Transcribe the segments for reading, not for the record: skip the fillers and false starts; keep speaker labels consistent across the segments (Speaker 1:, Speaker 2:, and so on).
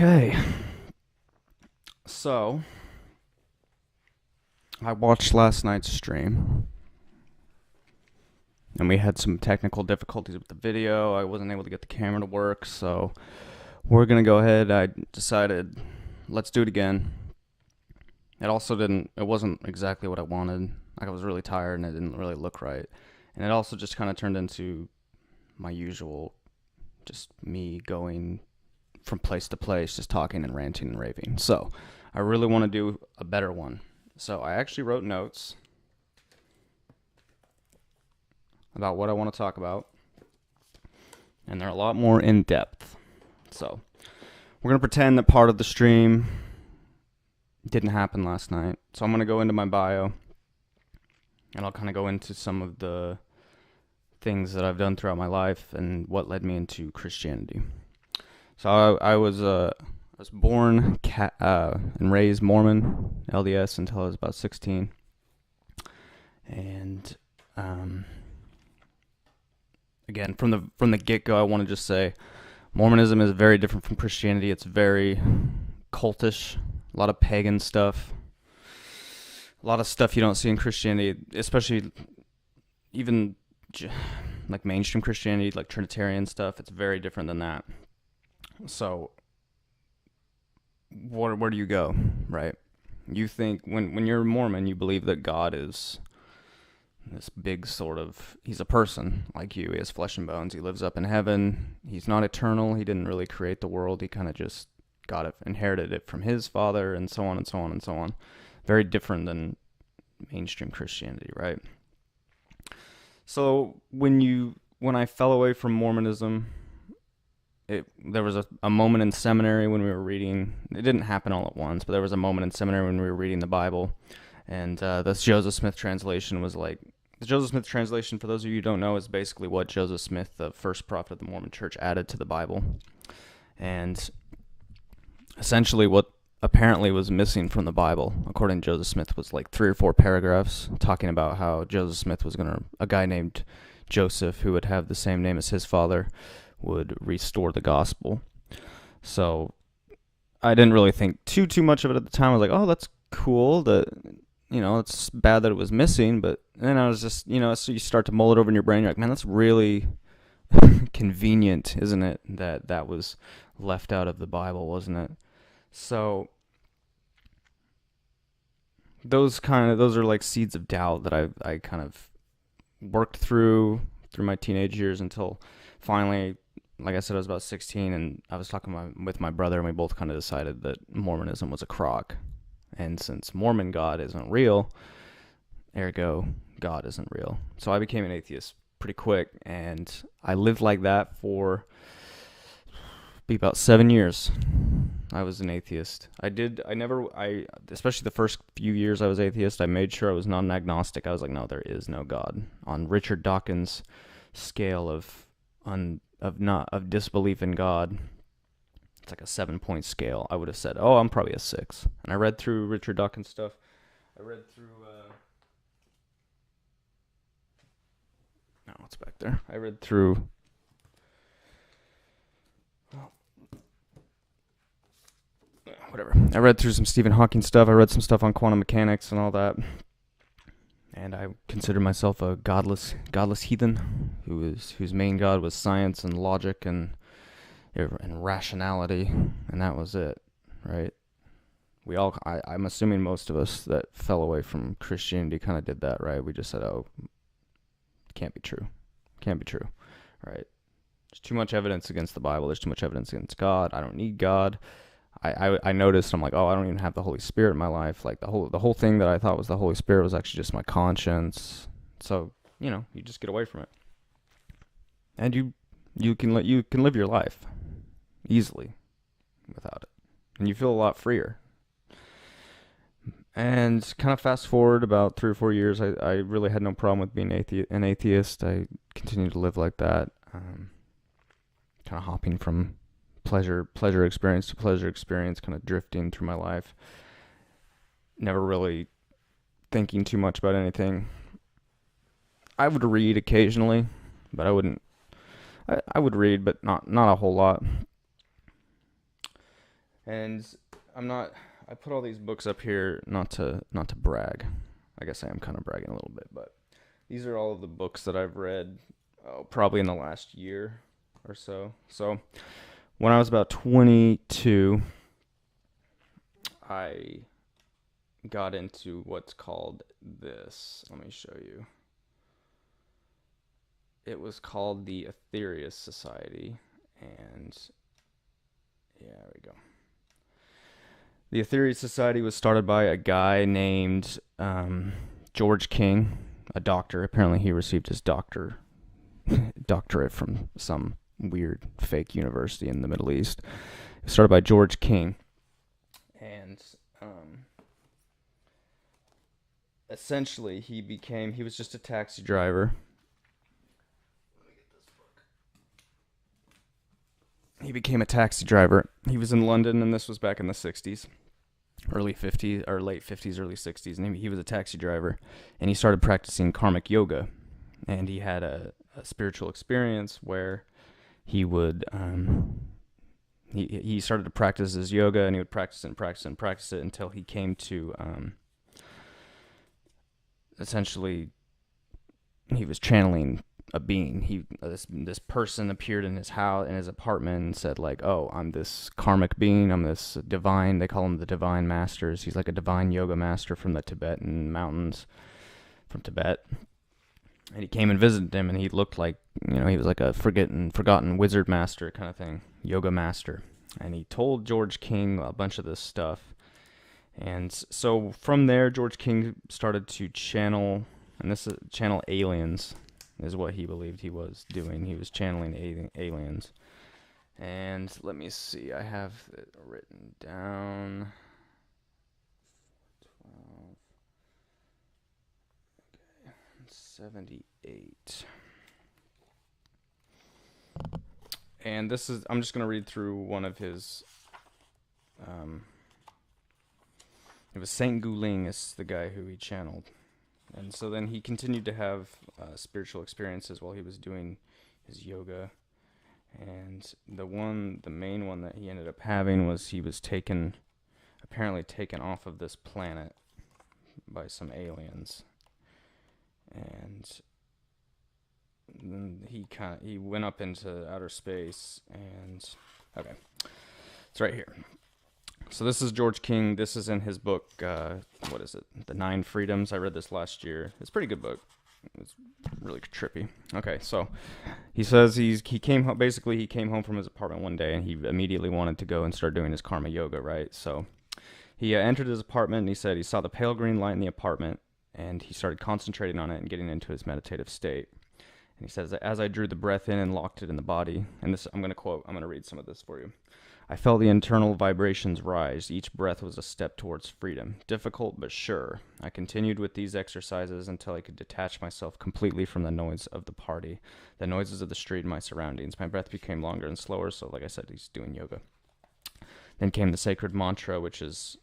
Speaker 1: Okay. So, I watched last night's stream, and we had some technical difficulties with the video. I wasn't able to get the camera to work, so we're going to go ahead. I decided, let's do it again. It wasn't exactly what I wanted. Like, I was really tired, and it didn't really look right. And it also just kind of turned into my usual, just me going from place to place, just talking and ranting and raving. So, I really want to do a better one. So, I actually wrote notes about what I want to talk about, and they're a lot more in depth. So, we're going to pretend that part of the stream didn't happen last night. So, I'm going to go into my bio, and I'll kind of go into some of the things that I've done throughout my life and what led me into Christianity. So I was born and raised Mormon, LDS, until I was about 16. And again, from the get-go, I want to just say Mormonism is very different from Christianity. It's very cultish, a lot of pagan stuff, a lot of stuff you don't see in Christianity, especially even like mainstream Christianity, like Trinitarian stuff. It's very different than that. So, where do you go, right? You think, when you're a Mormon, you believe that God is this big sort of, he's a person like you. He has flesh and bones. He lives up in heaven. He's not eternal. He didn't really create the world. He kind of just inherited it from his father, and so on and so on and so on. Very different than mainstream Christianity, right? So when I fell away from Mormonism, there was a moment in seminary when we were reading. It didn't happen all at once, but there was a moment in seminary when we were reading the Bible, and this Joseph Smith translation was like, the Joseph Smith translation, for those of you who don't know, is basically what Joseph Smith, the first prophet of the Mormon Church, added to the Bible, and essentially what apparently was missing from the Bible, according to Joseph Smith, was like 3 or 4 paragraphs talking about how Joseph Smith was a guy named Joseph, who would have the same name as his father, would restore the gospel. So I didn't really think too much of it at the time. I was like, oh, that's cool. It's bad that it was missing, but then I was just, so you start to mull it over in your brain. You're like, man, that's really convenient, isn't it? That was left out of the Bible, wasn't it? So those are like seeds of doubt that I kind of worked through my teenage years until finally, like I said, I was about 16, and I was talking with my brother, and we both kind of decided that Mormonism was a crock. And since Mormon God isn't real, ergo, God isn't real. So I became an atheist pretty quick, and I lived like that for about 7 years. I was an atheist. Especially the first few years I was atheist, I made sure I was not an agnostic. I was like, no, there is no God. On Richard Dawkins' scale of disbelief in God, it's like a 7-point scale. I would have said, oh, I'm probably a 6. And I read through Richard Dawkins stuff. I read through no, it's back there. I read through whatever. I read through some Stephen Hawking stuff. I read some stuff on quantum mechanics and all that. And I consider myself a godless heathen, whose main god was science and logic and rationality, and that was it, right? I'm assuming most of us that fell away from Christianity kind of did that, right? We just said, oh, can't be true, right? There's too much evidence against the Bible. There's too much evidence against God. I don't need God. I noticed, I'm like, oh, I don't even have the Holy Spirit in my life. Like the whole thing that I thought was the Holy Spirit was actually just my conscience. So, you just get away from it. And you can live your life easily without it. And you feel a lot freer. And kind of fast forward about 3 or 4 years, I really had no problem with being an atheist. I continued to live like that, kind of hopping from pleasure experience to pleasure experience, kind of drifting through my life, never really thinking too much about anything. I would read occasionally, but I would read, but not a whole lot. And I put all these books up here not to brag. I guess I am kind of bragging a little bit, but these are all of the books that I've read probably in the last year or so. So when I was about 22, I got into what's called this. Let me show you. It was called the Atheist Society, and yeah, there we go. The Atheist Society was started by a guy named George King, a doctor. Apparently he received his doctorate from some weird fake university in the Middle East. It was started by George King, and essentially he was just a taxi driver. He became a taxi driver. He was in London, and this was back in the 60s, early 50s, or late 50s, early 60s, and he was a taxi driver, and he started practicing karmic yoga, and he had a spiritual experience where he would, he started to practice his yoga, and he would practice it and practice it and practice it until he came to, essentially, he was channeling a being. This person appeared in his house, in his apartment, and said like, "Oh, I'm this karmic being. I'm this divine." They call him the divine masters. He's like a divine yoga master from the Tibetan mountains, from Tibet. And he came and visited him, and he looked like, he was like a forgotten wizard master kind of thing, yoga master. And he told George King a bunch of this stuff. And so from there, George King started to channel aliens. Is what he believed he was doing. He was channeling aliens. And let me see. I have it written down. 12. Okay. 78. And I'm just going to read through one of his, it was Saint Guling is the guy who he channeled. And so then he continued to have spiritual experiences while he was doing his yoga. And the main one that he ended up having was he was apparently taken off of this planet by some aliens. And then he went up into outer space, and okay, it's right here. So this is George King. This is in his book, what is it? The 9 Freedoms. I read this last year. It's a pretty good book. It's really trippy. Okay, so he says he came home from his apartment one day, and he immediately wanted to go and start doing his karma yoga, right? So he entered his apartment, and he said he saw the pale green light in the apartment, and he started concentrating on it and getting into his meditative state. And he says that as I drew the breath in and locked it in the body, and this I'm going to read some of this for you. I felt the internal vibrations rise. Each breath was a step towards freedom. Difficult, but sure. I continued with these exercises until I could detach myself completely from the noise of the party, the noises of the street and my surroundings. My breath became longer and slower, so like I said, he's doing yoga. Then came the sacred mantra, which is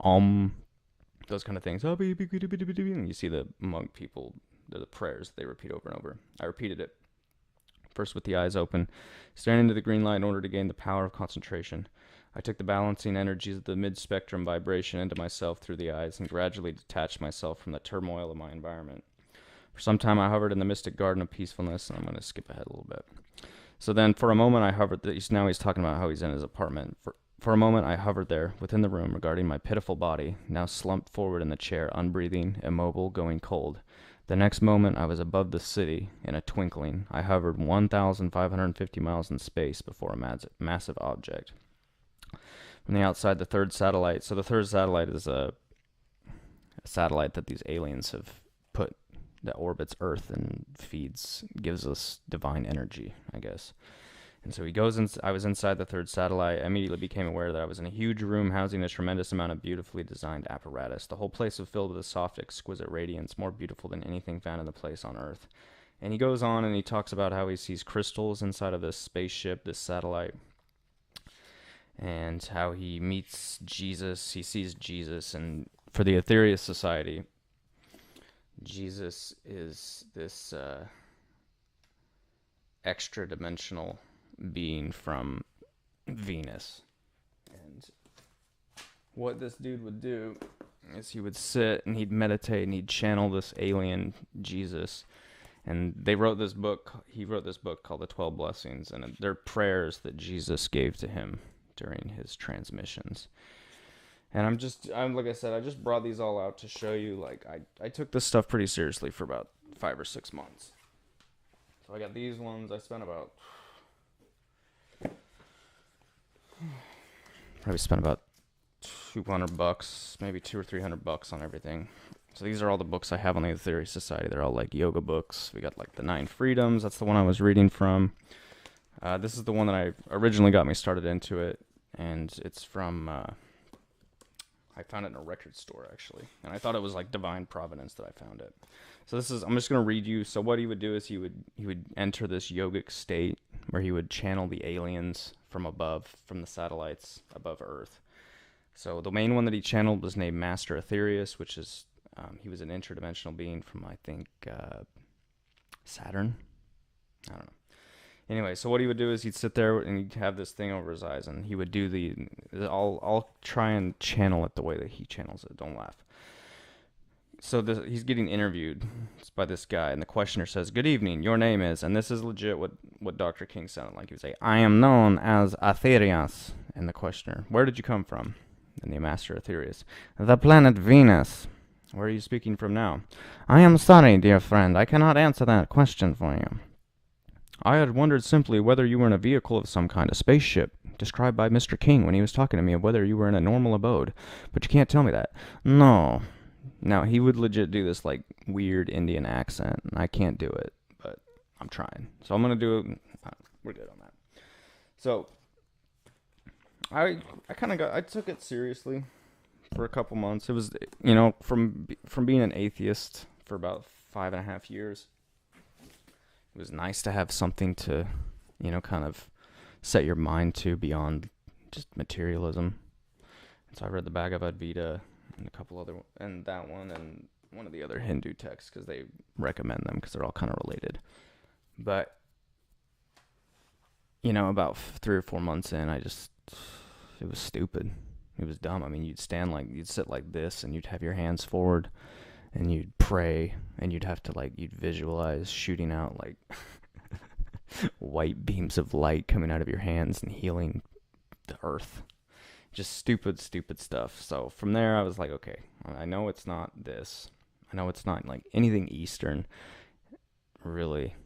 Speaker 1: those kind of things. And you see the monk people, the prayers they repeat over and over. I repeated it. First with the eyes open, staring into the green light in order to gain the power of concentration. I took the balancing energies of the mid-spectrum vibration into myself through the eyes and gradually detached myself from the turmoil of my environment. For some time I hovered in the mystic garden of peacefulness, and I'm going to skip ahead a little bit. So then for a moment I hovered, now he's talking about how he's in his apartment. For a moment I hovered there, within the room, regarding my pitiful body, now slumped forward in the chair, unbreathing, immobile, going cold. The next moment, I was above the city. In a twinkling, I hovered 1,550 miles in space before a massive object. From the outside, the third satellite. So the third satellite is a satellite that these aliens have put that orbits Earth and gives us divine energy, I guess. And so he goes in. I was inside the third satellite. I immediately became aware that I was in a huge room housing a tremendous amount of beautifully designed apparatus. The whole place was filled with a soft, exquisite radiance, more beautiful than anything found in the place on Earth. And he goes on and he talks about how he sees crystals inside of this spaceship, this satellite, and how he meets Jesus. He sees Jesus, and for the Atheist Society, Jesus is this extra-dimensional being from Venus. And what this dude would do is he would sit and he'd meditate and he'd channel this alien Jesus. And he wrote this book called The 12 Blessings, and they're prayers that Jesus gave to him during his transmissions. And I'm like I said, I just brought these all out to show you, like, I took this stuff pretty seriously for about 5 or 6 months. So I got these ones. I spent about $200, maybe $200 or $300 on everything. So these are all the books I have on the Atheist Society. They're all like yoga books. We got like the 9 Freedoms. That's the one I was reading from. This is the one that I originally got me started into it, and it's from. I found it in a record store actually, and I thought it was like divine providence that I found it. So I'm just gonna read you. So what he would do is he would enter this yogic state where he would channel the aliens from above, from the satellites above Earth. So the main one that he channeled was named Master Atheist, which is he was an interdimensional being from, I think, Saturn. I don't know. Anyway, so what he would do is he'd sit there and he'd have this thing over his eyes, and he would do I'll try and channel it the way that he channels it. Don't laugh. So he's getting interviewed by this guy, and the questioner says, "Good evening, your name is," and this is legit what Dr. King sounded like. He would say, "I am known as Atheist," and the questioner, "Where did you come from?" And the Master Atheist, "The planet Venus." "Where are you speaking from now?" "I am sorry, dear friend, I cannot answer that question for you." "I had wondered simply whether you were in a vehicle of some kind, a spaceship, described by Mr. King when he was talking to me of whether you were in a normal abode. But you can't tell me that." "No." Now, he would legit do this, like, weird Indian accent, and I can't do it, but I'm trying. So I'm going to do it. We're good on that. So, I took it seriously for a couple months. It was, from being an atheist for about 5.5 years, it was nice to have something to, kind of set your mind to beyond just materialism. And so I read the Bhagavad Gita and a couple other, and that one, and one of the other Hindu texts, because they recommend them, because they're all kind of related. But, about 3 or 4 months in, it was stupid. It was dumb. I mean, you'd sit like this, and you'd have your hands forward, and you'd pray, and you'd have to, you'd visualize shooting out, white beams of light coming out of your hands and healing the earth. Just stupid stuff. So from there, I was like, okay, I know it's not this. I know it's not, anything Eastern, really.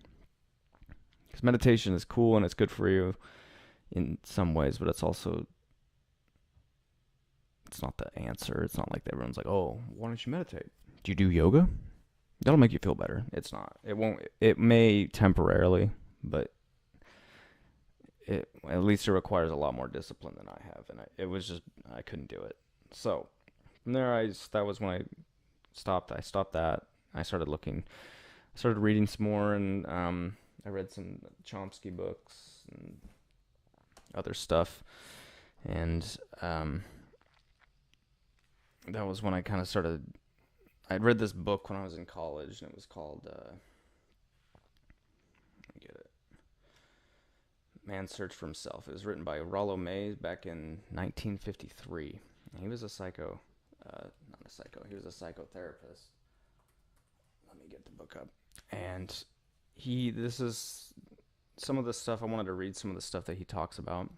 Speaker 1: Because meditation is cool, and it's good for you in some ways, but it's also... it's not the answer. It's not like everyone's like, "Oh, why don't you meditate? Do you do yoga? That'll make you feel better." It's not. It won't. It may temporarily, but at least it requires a lot more discipline than I have, and I couldn't do it. So from there, that was when I stopped. I stopped that. I started reading some more, and I read some Chomsky books and other stuff, and that was when I kind of started. I'd read this book when I was in college, and it was called, let me get it, Man's Search for Himself. It was written by Rollo May back in 1953. He was he was a psychotherapist. Let me get the book up. And this is some of the stuff, I wanted to read some of the stuff that he talks about.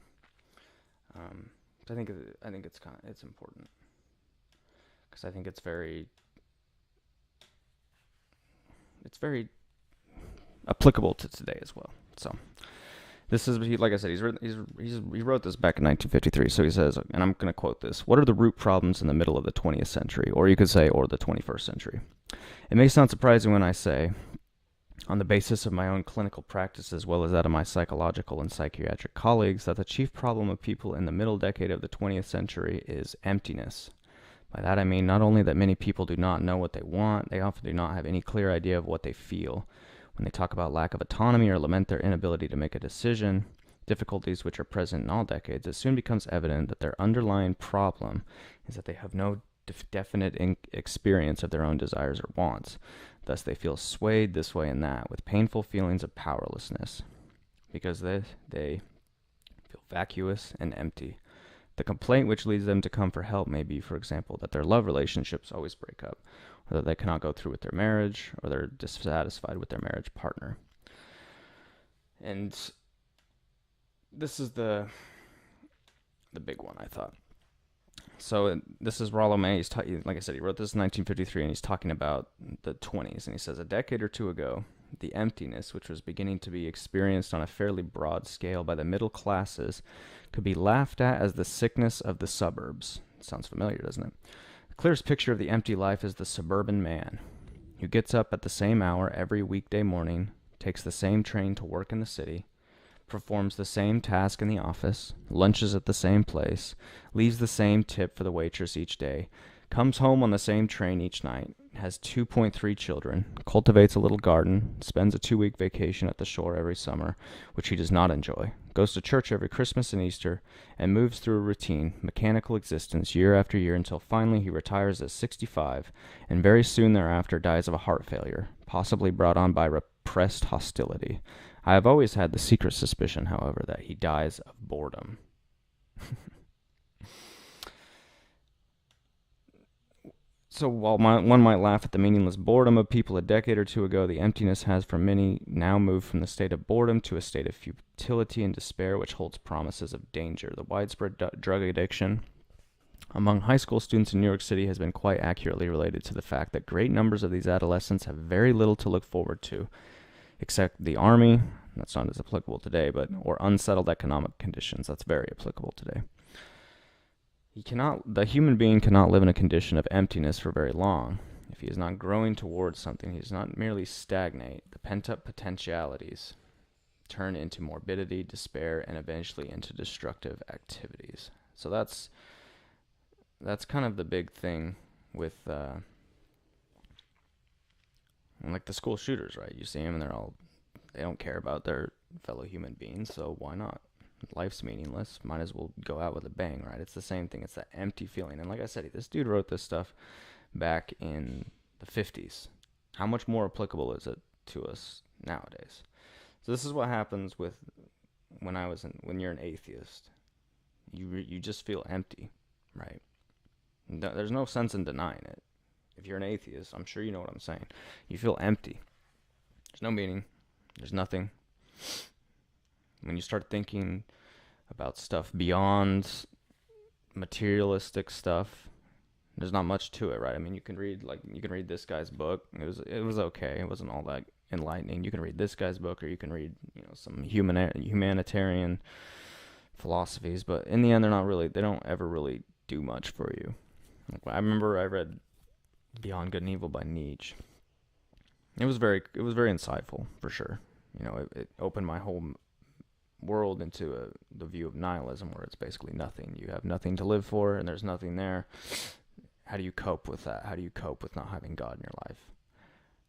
Speaker 1: I think it's important. Because I think it's very applicable to today as well. So this is, like I said, he wrote this back in 1953. So he says, and I'm going to quote this: "What are the root problems in the middle of the 20th century, or you could say, or the 21st century? It may sound surprising when I say, on the basis of my own clinical practice as well as that of my psychological and psychiatric colleagues, that the chief problem of people in the middle decade of the 20th century is emptiness. By that I mean not only that many people do not know what they want, they often do not have any clear idea of what they feel. When they talk about lack of autonomy or lament their inability to make a decision, difficulties which are present in all decades, it soon becomes evident that their underlying problem is that they have no definite experience of their own desires or wants. Thus they feel swayed this way and that, with painful feelings of powerlessness. Because they feel vacuous and empty. The complaint which leads them to come for help may be, for example, that their love relationships always break up, or that they cannot go through with their marriage, or they're dissatisfied with their marriage partner. And this is the big one, I thought. So this is Rollo May. Like I said, he wrote this in 1953, and he's talking about the 20s. And he says, a decade or two ago, the emptiness, which was beginning to be experienced on a fairly broad scale by the middle classes, could be laughed at as the sickness of the suburbs. Sounds familiar, doesn't it? The clearest picture of the empty life is the suburban man, who gets up at the same hour every weekday morning, takes the same train to work in the city, performs the same task in the office, lunches at the same place, leaves the same tip for the waitress each day, comes home on the same train each night, has 2.3 children, cultivates a little garden, spends a 2-week vacation at the shore every summer, which he does not enjoy, goes to church every Christmas and Easter, and moves through a routine, mechanical existence year after year until finally he retires at 65, and very soon thereafter dies of a heart failure, possibly brought on by repressed hostility. I have always had the secret suspicion, however, that he dies of boredom. So while one might laugh at the meaningless boredom of people a decade or two ago, the emptiness has for many now moved from the state of boredom to a state of futility and despair, which holds promises of danger. The widespread drug addiction among high school students in New York City has been quite accurately related to the fact that great numbers of these adolescents have very little to look forward to, except the army, that's not as applicable today, or unsettled economic conditions, that's very applicable today. The human being cannot live in a condition of emptiness for very long. If he is not growing towards something, he does not merely stagnate. The pent-up potentialities turn into morbidity, despair, and eventually into destructive activities. So that's kind of the big thing with like the school shooters, right? You see them and they don't care about their fellow human beings, so why not? Life's meaningless. Might as well go out with a bang, right? It's the same thing. It's that empty feeling. And like I said, this dude wrote this stuff back in the 50s. How much more applicable is it to us nowadays? So this is what happens with when you're an atheist. You just feel empty, right? There's no sense in denying it. If you're an atheist, I'm sure you know what I'm saying. You feel empty. There's no meaning. There's nothing. When you start thinking about stuff beyond materialistic stuff, there's not much to it, right? I mean, you can read this guy's book. It was okay. It wasn't all that enlightening. You can read this guy's book, or you can read some humanitarian philosophies, but in the end, they don't ever really do much for you. Like, I remember I read Beyond Good and Evil by Nietzsche. It was very insightful, for sure. It opened my whole world into the view of nihilism, where it's basically nothing. You have nothing to live for, and there's nothing there. How do you cope with that? How do you cope with not having God in your life?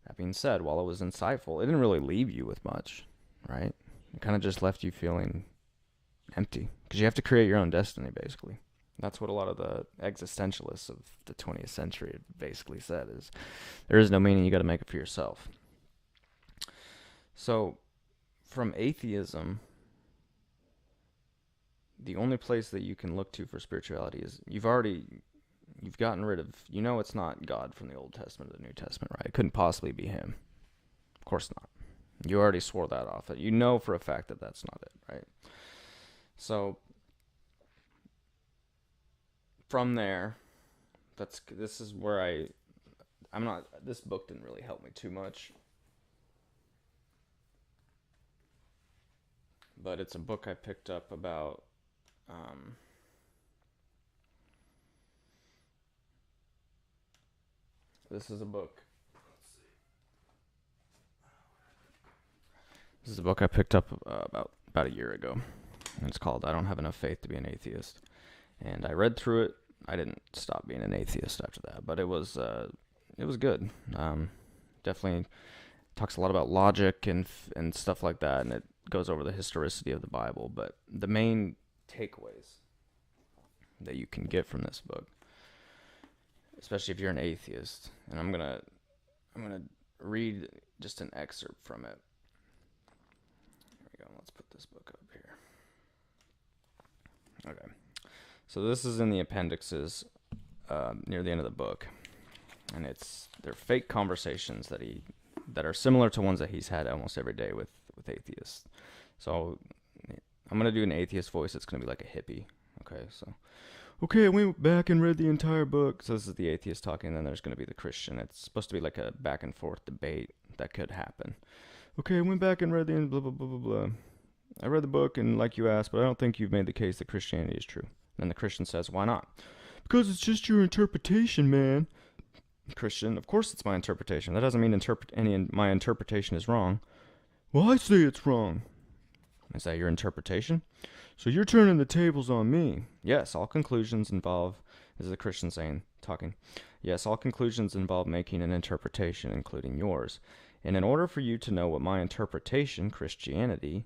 Speaker 1: That being said, while it was insightful, it didn't really leave you with much, right? It kind of just left you feeling empty, because you have to create your own destiny, basically. That's what a lot of the existentialists of the 20th century basically said, is there is no meaning, you got to make it for yourself. So from atheism, the only place that you can look to for spirituality is you've gotten rid of, it's not God from the Old Testament or the New Testament, right? It couldn't possibly be him. Of course not. You already swore that off. You know for a fact that that's not it, right? So from there, this is where this book didn't really help me too much. But it's a book I picked up about this is a book. This is a book I picked up about a year ago. And it's called I Don't Have Enough Faith to Be an Atheist. And I read through it. I didn't stop being an atheist after that, but it was good. Definitely talks a lot about logic and stuff like that, and it goes over the historicity of the Bible. But the main takeaways that you can get from this book, especially if you're an atheist, and I'm gonna read just an excerpt from it. Here we go. Let's put this book up here. Okay. So this is in the appendixes near the end of the book, and they're fake conversations that are similar to ones that he's had almost every day with atheists. So I'm gonna do an atheist voice. It's gonna be like a hippie. Okay, so okay, I went back and read the entire book. So this is the atheist talking, and then there's gonna be the Christian. It's supposed to be like a back and forth debate that could happen. Okay, I went back and read the blah blah blah blah blah. I read the book, and like you asked, but I don't think you've made the case that Christianity is true. And the Christian says, why not? Because it's just your interpretation, man. Christian, of course it's my interpretation. That doesn't mean my interpretation is wrong. Well, I say it's wrong. Is that your interpretation? So you're turning the tables on me. Yes, all conclusions involve, this is the Christian talking. Yes, all conclusions involve making an interpretation, including yours. And in order for you to know what my interpretation, Christianity,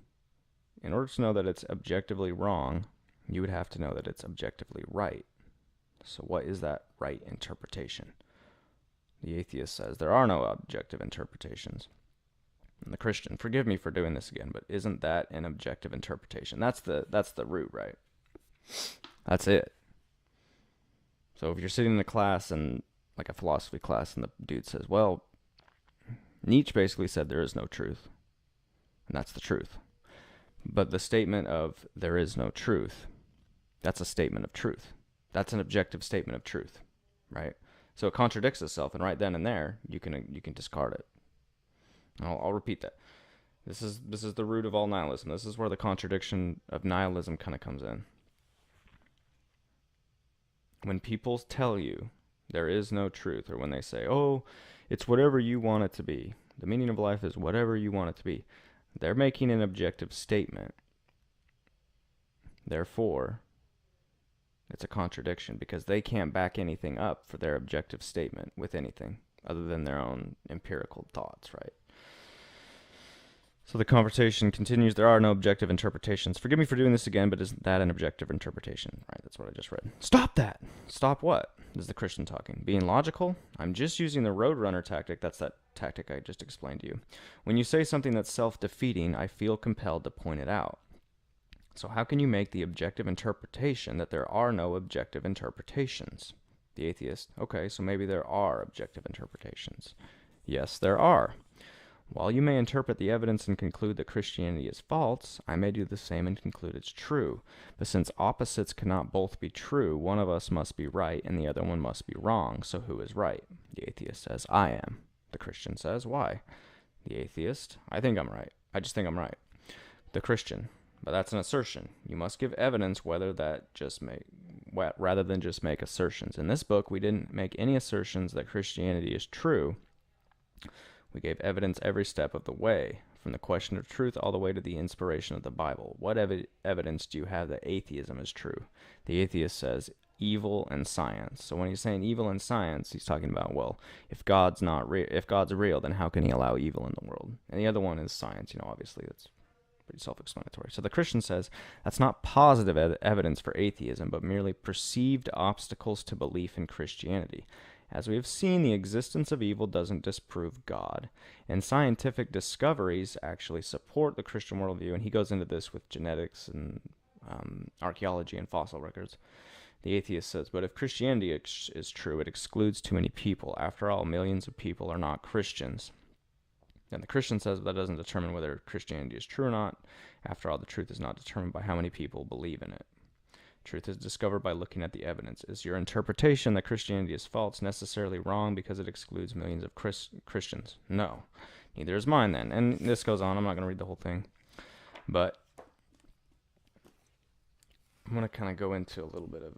Speaker 1: in order to know that it's objectively wrong, you would have to know that it's objectively right. So what is that right interpretation? The atheist says there are no objective interpretations. And the Christian, forgive me for doing this again, but isn't that an objective interpretation? That's the root, right? That's it. So if you're sitting in a class, and like a philosophy class, and the dude says, well, Nietzsche basically said there is no truth. And that's the truth. But the statement of there is no truth, that's a statement of truth. That's an objective statement of truth, right? So it contradicts itself, and right then and there, you can discard it. I'll repeat that. This is the root of all nihilism. This is where the contradiction of nihilism kind of comes in. When people tell you there is no truth, or when they say, oh, it's whatever you want it to be, the meaning of life is whatever you want it to be, they're making an objective statement. Therefore, it's a contradiction, because they can't back anything up for their objective statement with anything other than their own empirical thoughts, right? So the conversation continues. There are no objective interpretations. Forgive me for doing this again, but isn't that an objective interpretation? Right, that's what I just read. Stop that! Stop what? This is the Christian talking. Being logical? I'm just using the roadrunner tactic. That's that tactic I just explained to you. When you say something that's self-defeating, I feel compelled to point it out. So how can you make the objective interpretation that there are no objective interpretations? The atheist, okay, so maybe there are objective interpretations. Yes, there are. While you may interpret the evidence and conclude that Christianity is false, I may do the same and conclude it's true. But since opposites cannot both be true, one of us must be right and the other one must be wrong. So who is right? The atheist says, I am. The Christian says, why? The atheist, I think I'm right. I just think I'm right. The Christian, but that's an assertion. You must give evidence rather than just make assertions. In this book, we didn't make any assertions that Christianity is true. We gave evidence every step of the way, from the question of truth all the way to the inspiration of the Bible. What evidence do you have that atheism is true? The atheist says evil and science. So when he's saying evil and science, he's talking about, well, if God's real, then how can he allow evil in the world? And the other one is science. Obviously that's pretty self-explanatory. So the Christian says that's not positive evidence for atheism, but merely perceived obstacles to belief in Christianity. As we have seen, the existence of evil doesn't disprove God, and scientific discoveries actually support the Christian worldview, and he goes into this with genetics and archaeology and fossil records. The atheist says, but if Christianity is true, it excludes too many people. After all, millions of people are not Christians. And the Christian says that doesn't determine whether Christianity is true or not. After all, the truth is not determined by how many people believe in it. Truth is discovered by looking at the evidence. Is your interpretation that Christianity is false necessarily wrong because it excludes millions of Christians? No. Neither is mine then. And this goes on. I'm not going to read the whole thing. But I'm going to kind of go into a little bit of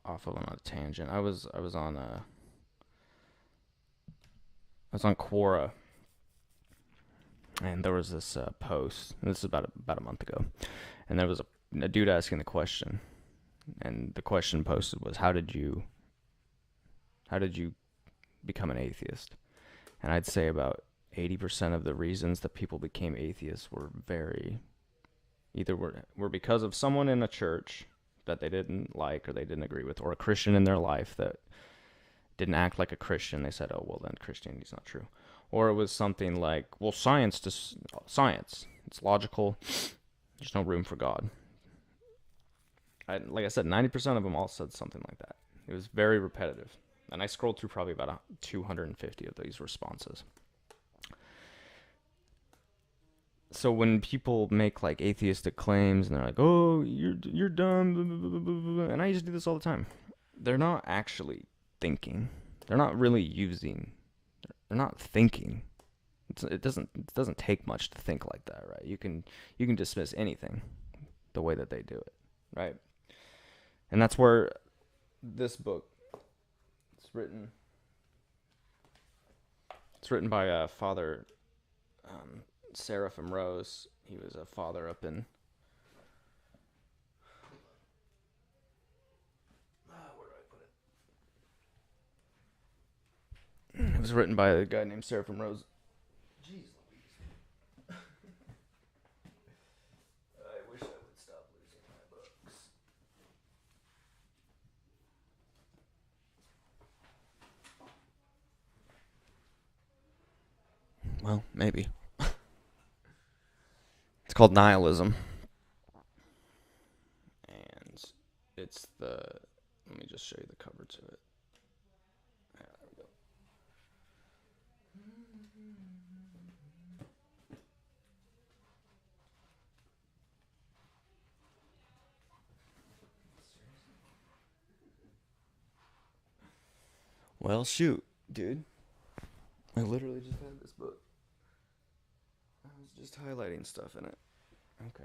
Speaker 1: on a tangent. I was on Quora, and there was this post. And this is about a month ago, and there was a dude asking the question. And the question posted was, how did you become an atheist? And I'd say about 80% of the reasons that people became atheists were were because of someone in a church that they didn't like or they didn't agree with, or a Christian in their life that didn't act like a Christian. They said, oh, well, then Christianity's not true. Or it was something like, well, science, it's logical, there's no room for God. like I said, 90% of them all said something like that. It was very repetitive. And I scrolled through probably about 250 of these responses. So when people make like atheistic claims and they're like, "Oh, you're dumb," blah, blah, blah, blah, blah, and I used to do this all the time. They're not actually thinking. They're not really using. They're not thinking. It doesn't take much to think like that, right? You can dismiss anything the way that they do it, right? And that's where this book, it's written by Father Seraphim Rose. He was a father up in where do I put it? It was written by a guy named Seraphim Rose. Jeez Louise. I wish I would stop losing my books. Well, maybe. It's called Nihilism. And it's let me just show you the cover to it. Yeah, there we go. Well, shoot, dude. I literally just had this book. I was just highlighting stuff in it. Okay.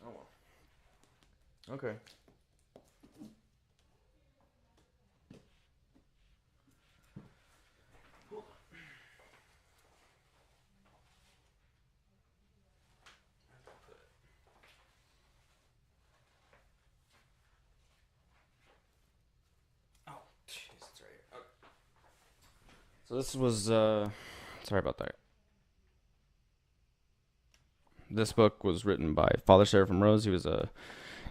Speaker 1: Oh well. Okay. So this was, sorry about that. This book was written by Father Seraphim Rose. He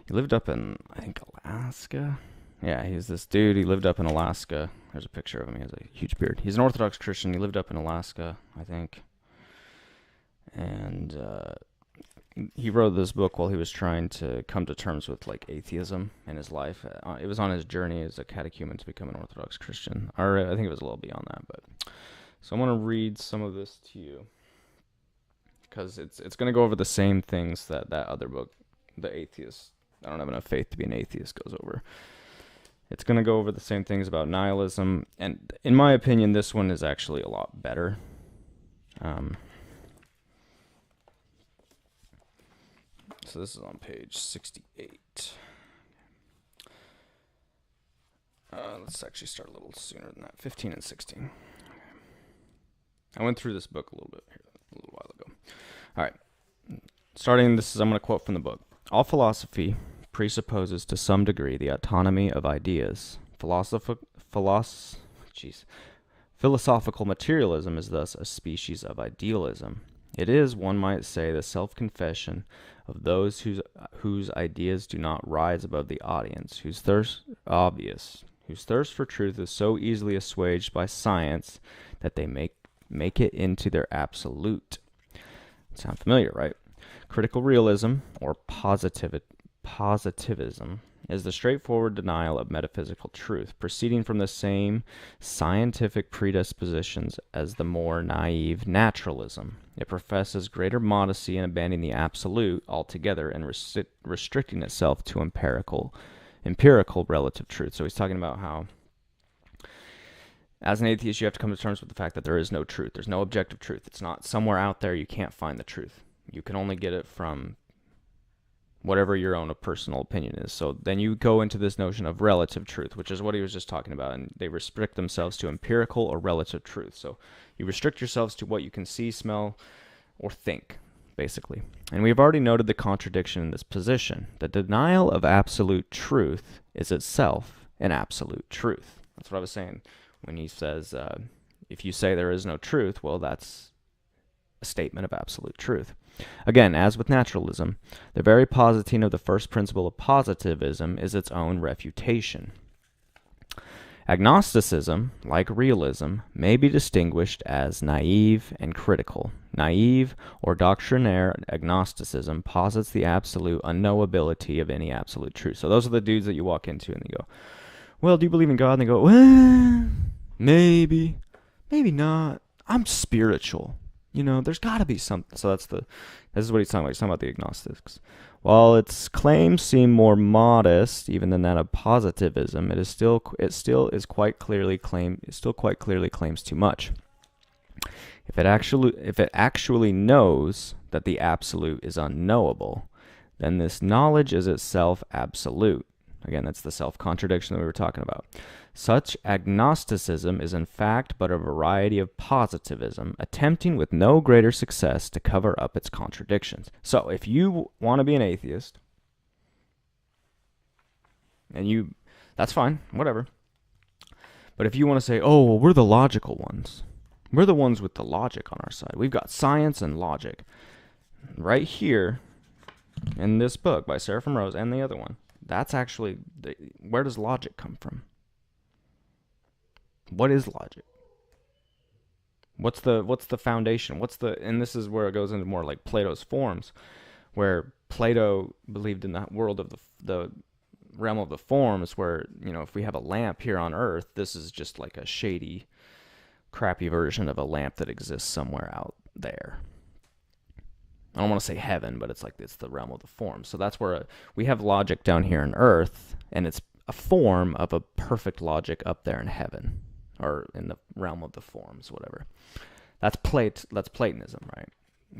Speaker 1: lived up in, I think, Alaska. Yeah, he's this dude. He lived up in Alaska. There's a picture of him. He has a huge beard. He's an Orthodox Christian. He lived up in Alaska, I think. And he wrote this book while he was trying to come to terms with like atheism in his life. It was on his journey as a catechumen to become an Orthodox Christian. Or I think it was a little beyond that, but so I'm going to read some of this to you because it's going to go over the same things that other book, The Atheist, I don't have enough faith to be an atheist, goes over. It's going to go over the same things about nihilism, and in my opinion, this one is actually a lot better. So this is on page 68. Let's actually start a little sooner than that, 15 and 16. Okay. I went through this book a little while ago. All right. I'm going to quote from the book. All philosophy presupposes to some degree the autonomy of ideas. Philosophical materialism is thus a species of idealism. It is, one might say, the self-confession of those whose ideas do not rise above the audience, whose thirst for truth is so easily assuaged by science that they make it into their absolute. Sound familiar, right? Critical realism, or positivism, is the straightforward denial of metaphysical truth, proceeding from the same scientific predispositions as the more naive naturalism. It professes greater modesty in abandoning the absolute altogether and restricting itself to empirical relative truth. So he's talking about how, as an atheist, you have to come to terms with the fact that there is no truth. There's no objective truth. It's not somewhere out there. You can't find the truth. You can only get it from whatever your own personal opinion is. So then you go into this notion of relative truth, which is what he was just talking about, and they restrict themselves to empirical or relative truth. So you restrict yourselves to what you can see, smell, or think, basically. And we've already noted the contradiction in this position. The denial of absolute truth is itself an absolute truth. That's what I was saying when he says, if you say there is no truth, well, that's a statement of absolute truth. Again, as with naturalism, the very positing of the first principle of positivism is its own refutation. Agnosticism, like realism, may be distinguished as naive and critical. Naive or doctrinaire agnosticism posits the absolute unknowability of any absolute truth. So those are the dudes that you walk into and you go, well, do you believe in God? And they go, well, maybe, maybe not. I'm spiritual. You know, there's got to be something. So this is what he's talking about. He's talking about the agnostics. While its claims seem more modest even than that of positivism, it still quite clearly claims too much. If it actually knows that the absolute is unknowable, then this knowledge is itself absolute. Again, that's the self-contradiction that we were talking about. Such agnosticism is in fact but a variety of positivism, attempting with no greater success to cover up its contradictions. So if you want to be an atheist, and that's fine, whatever. But if you want to say, oh, well, we're the logical ones. We're the ones with the logic on our side. We've got science and logic. Right here in this book by Seraphim Rose and the other one, that's actually, where does logic come from? What is logic? What's the foundation? And this is where it goes into more like Plato's forms, where Plato believed in the world of the realm of the forms, where, you know, if we have a lamp here on Earth, this is just like a shady, crappy version of a lamp that exists somewhere out there. I don't want to say heaven, but it's the realm of the forms. So that's where we have logic down here on Earth, and it's a form of a perfect logic up there in heaven, or in the realm of the forms, whatever. That's Platonism, right?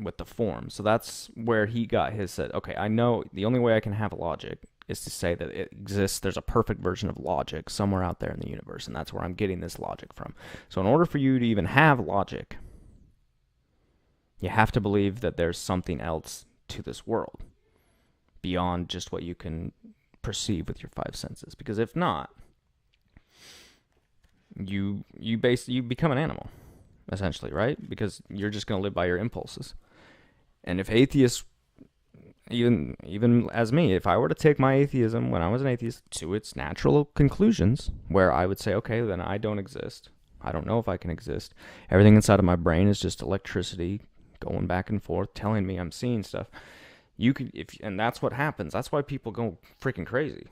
Speaker 1: With the forms. So that's where he got his said, okay, I know the only way I can have logic is to say that it exists, there's a perfect version of logic somewhere out there in the universe, and that's where I'm getting this logic from. So in order for you to even have logic, you have to believe that there's something else to this world beyond just what you can perceive with your five senses. Because if not, you become an animal, essentially, right? Because you're just going to live by your impulses. And if atheists, even as me, if I were to take my atheism when I was an atheist to its natural conclusions, where I would say, okay, then I don't exist. I don't know if I can exist. Everything inside of my brain is just electricity going back and forth, telling me I'm seeing stuff. And that's what happens. That's why people go freaking crazy,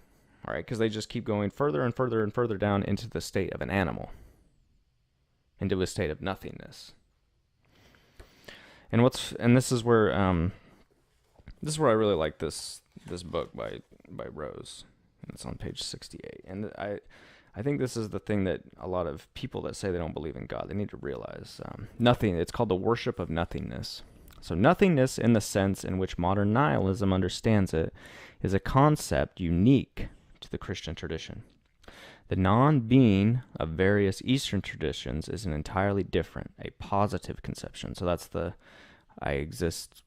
Speaker 1: all right? Because they just keep going further and further and further down into the state of an animal, into a state of nothingness. And this is where I really like this book by Rose. And it's on page 68. And I think this is the thing that a lot of people that say they don't believe in God, they need to realize. It's called the worship of nothingness. So nothingness, in the sense in which modern nihilism understands it, is a concept unique to the Christian tradition. The non-being of various Eastern traditions is an entirely different, a positive conception. So that's I exist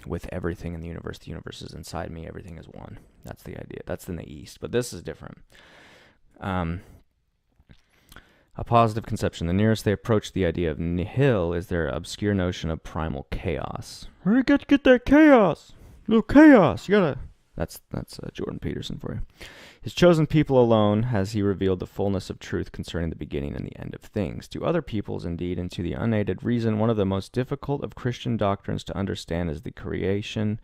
Speaker 1: with everything in the universe. The universe is inside me. Everything is one. That's the idea. That's in the East. But this is different. A positive conception. The nearest they approach the idea of nihil is their obscure notion of primal chaos. You got to get that chaos. Little chaos. You gotta. That's Jordan Peterson for you. His chosen people alone has he revealed the fullness of truth concerning the beginning and the end of things. To other peoples, indeed, and to the unaided reason, one of the most difficult of Christian doctrines to understand is the creatio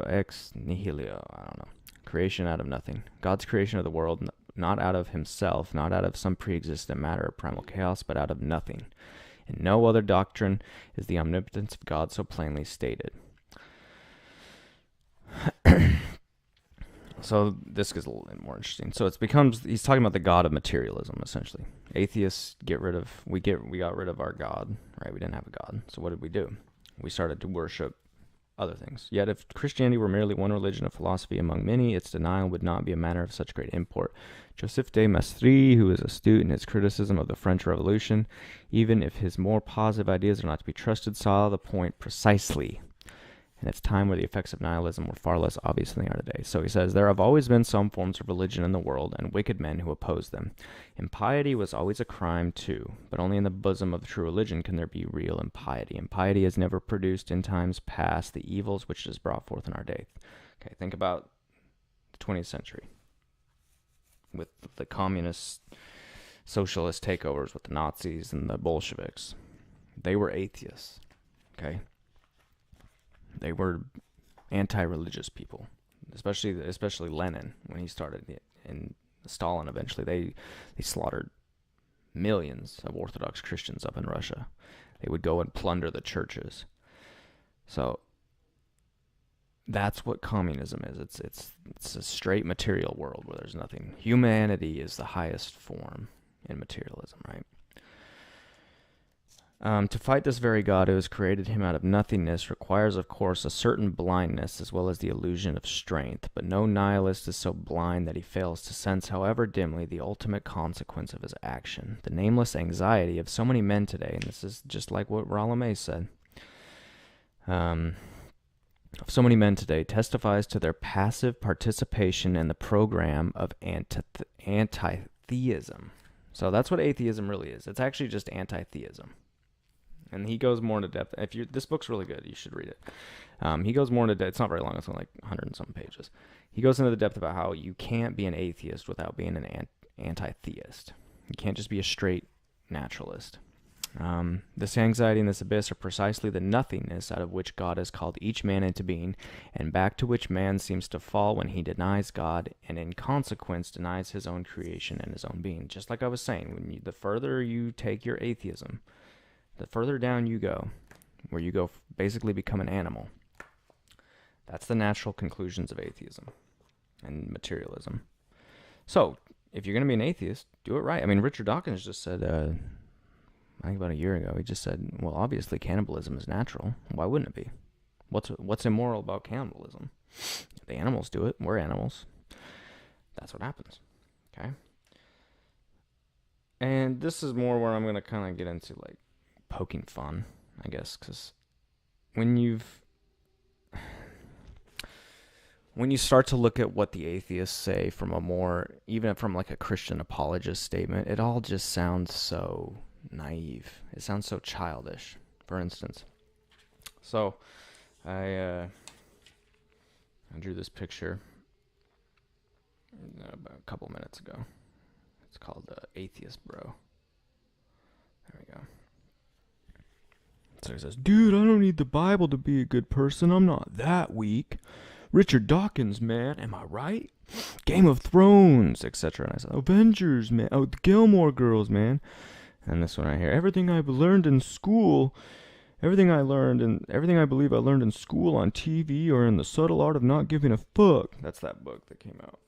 Speaker 1: ex nihilo. I don't know. Creation out of nothing. God's creation of the world, not out of himself, not out of some pre-existent matter or primal chaos, but out of nothing. In no other doctrine is the omnipotence of God so plainly stated. So this gets a little bit more interesting. So he's talking about the God of materialism, essentially. Atheists we got rid of our God, right? We didn't have a God. So what did we do? We started to worship other things. Yet if Christianity were merely one religion of philosophy among many, its denial would not be a matter of such great import. Joseph de Maistre, who is astute in his criticism of the French Revolution, even if his more positive ideas are not to be trusted, saw the point precisely. in its time where the effects of nihilism were far less obvious than they are today. So he says, there have always been some forms of religion in the world, and wicked men who opposed them. Impiety was always a crime too, but only in the bosom of true religion can there be real impiety. Impiety has never produced in times past the evils which it has brought forth in our day. Okay, think about the 20th century with the communist, socialist takeovers with the Nazis and the Bolsheviks. They were atheists, okay? They were anti-religious people, especially Lenin when he started it, and Stalin eventually. They slaughtered millions of Orthodox Christians up in Russia. They would go and plunder the churches. So that's what communism is. It's a straight material world where there's nothing. Humanity is the highest form in materialism, right? To fight this very God who has created him out of nothingness requires, of course, a certain blindness as well as the illusion of strength, but no nihilist is so blind that he fails to sense, however dimly, the ultimate consequence of his action. The nameless anxiety of so many men today, and this is just like what Rolame said, of so many men today testifies to their passive participation in the program of anti-theism. So that's what atheism really is. It's actually just anti-theism. And he goes more into depth. This book's really good. You should read it. He goes more into depth. It's not very long. It's only like 100 and some pages. He goes into the depth about how you can't be an atheist without being an anti-theist. You can't just be a straight naturalist. This anxiety and this abyss are precisely the nothingness out of which God has called each man into being, and back to which man seems to fall when he denies God, and in consequence denies his own creation and his own being. Just like I was saying, the further you take your atheism, the further down you go, where you go basically become an animal. That's the natural conclusions of atheism and materialism. So, if you're going to be an atheist, do it right. I mean, Richard Dawkins just said, I think about a year ago, he just said, well, obviously cannibalism is natural. Why wouldn't it be? What's immoral about cannibalism? The animals do it. We're animals. That's what happens. Okay? And this is more where I'm going to kind of get into, like, poking fun, I guess, because when you start to look at what the atheists say from even from like a Christian apologist statement, it all just sounds so naive. It sounds so childish. For instance, so I drew this picture about a couple minutes ago. It's called Atheist Bro. There we go. So he says, dude, I don't need the Bible to be a good person. I'm not that weak. Richard Dawkins, man. Am I right? Game of Thrones, etc. And I said, Avengers, man. Oh, the Gilmore Girls, man. And this one right here. Everything I've learned in school, everything I believe I learned in school, on TV, or in the subtle art of not giving a fuck. That's that book that came out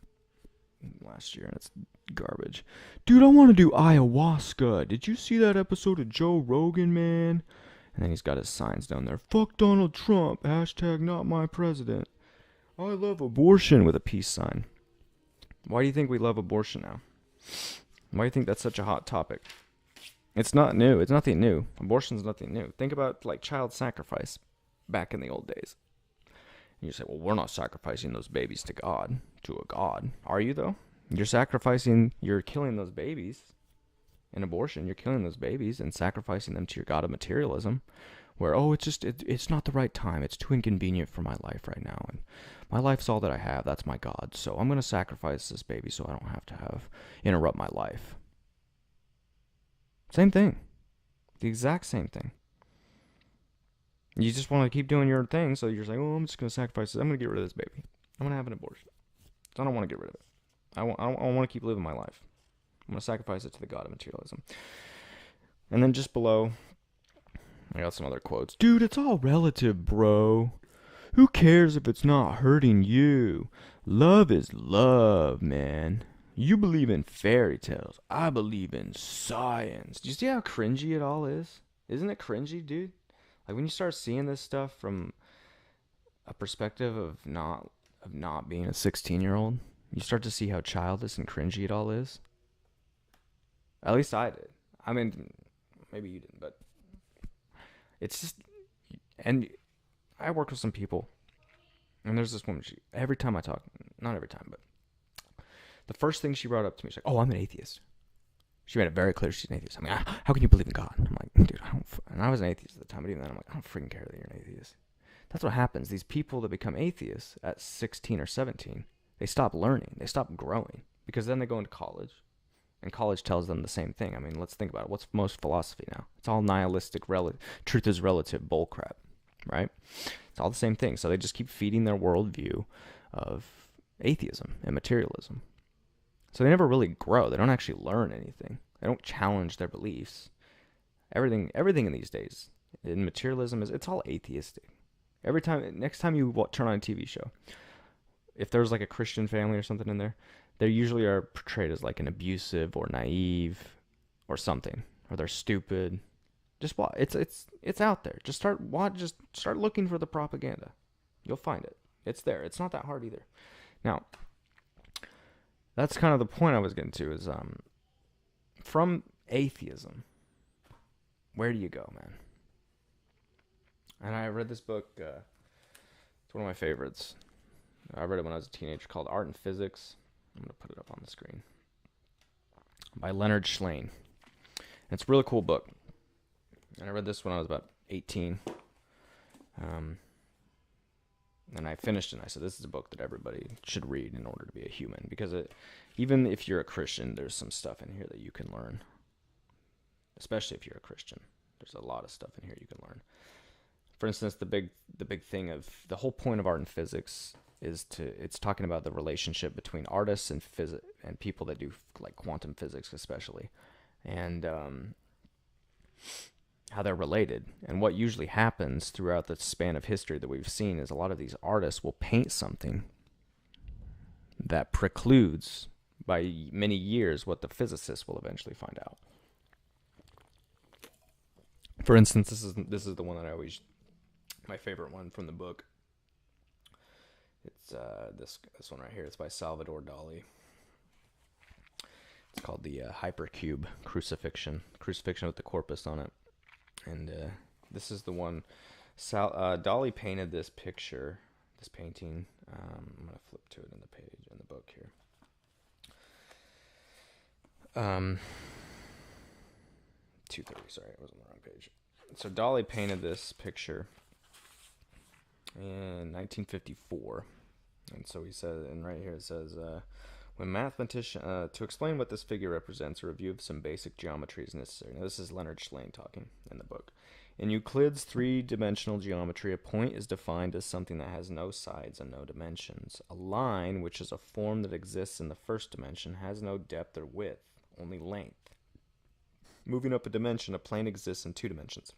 Speaker 1: last year, and it's garbage. Dude, I want to do ayahuasca. Did you see that episode of Joe Rogan, man? And then he's got his signs down there. Fuck Donald Trump. # not my president. I love abortion, with a peace sign. Why do you think we love abortion now? Why do you think that's such a hot topic? It's not new. It's nothing new. Abortion's nothing new. Think about like child sacrifice back in the old days. And you say, well, we're not sacrificing those babies to a god. Are you though? You're killing those babies. In abortion, you're killing those babies and sacrificing them to your god of materialism, where, it's not the right time. It's too inconvenient for my life right now. And my life's all that I have. That's my God. So I'm going to sacrifice this baby so I don't have to interrupt my life. Same thing. The exact same thing. You just want to keep doing your thing, so you're saying, oh, I'm just going to sacrifice this. I'm going to get rid of this baby. I'm going to have an abortion. So I don't want to get rid of it. I want to keep living my life. I'm going to sacrifice it to the god of materialism. And then just below, I got some other quotes. Dude, it's all relative, bro. Who cares if it's not hurting you? Love is love, man. You believe in fairy tales. I believe in science. Do you see how cringy it all is? Isn't it cringy, dude? Like when you start seeing this stuff from a perspective of not being a 16-year-old, you start to see how childish and cringy it all is. At least I did. I mean, maybe you didn't, but it's just, and I work with some people, and there's this woman, every time I talk, not every time, but the first thing she brought up to me, she's like, oh, I'm an atheist. She made it very clear she's an atheist. I'm like, how can you believe in God? I'm like, dude, and I was an atheist at the time, but even then, I'm like, I don't freaking care that you're an atheist. That's what happens. These people that become atheists at 16 or 17, they stop learning. They stop growing. Because then they go into college, and college tells them the same thing. I mean, let's think about it. What's most philosophy now? It's all nihilistic, truth is relative bullcrap, right? It's all the same thing. So they just keep feeding their worldview of atheism and materialism. So they never really grow. They don't actually learn anything. They don't challenge their beliefs. Everything in these days in materialism it's all atheistic. Next time you turn on a TV show, if there's like a Christian family or something in there, they usually are portrayed as like an abusive or naive or something, or they're stupid. Just watch. It's out there. Just start looking for the propaganda. You'll find it. It's there. It's not that hard either. Now, that's kind of the point I was getting to is from atheism, where do you go, man? And I read this book. It's one of my favorites. I read it when I was a teenager, called Art and Physics. I'm going to put it up on the screen. By Leonard Shlain. And it's a really cool book. And I read this when I was about 18. And I finished it and I said, this is a book that everybody should read in order to be a human. Because even if you're a Christian, there's some stuff in here that you can learn. Especially if you're a Christian. There's a lot of stuff in here you can learn. For instance, the big thing of the whole point of Art and Physics it's talking about the relationship between artists and people that do like quantum physics especially, and how they're related. And what usually happens throughout the span of history that we've seen is a lot of these artists will paint something that precludes by many years what the physicists will eventually find out. For instance, this is the one that I always, my favorite one from the book. It's this one right here. It's by Salvador Dali. It's called the Hypercube Crucifixion with the corpus on it. And this is the one. Dali painted this picture, this painting. I'm gonna flip to it in the page in the book here. 230. Sorry, I was on the wrong page. So Dali painted this picture in 1954, and so he said, and right here it says, when mathematician, to explain what this figure represents, a review of some basic geometry is necessary. Now this is Leonard Shlain talking in the book. In Euclid's three-dimensional geometry, a point is defined as something that has no sides and no dimensions. A line, which is a form that exists in the first dimension, has no depth or width, only length. Moving up a dimension, a plane exists in two dimensions.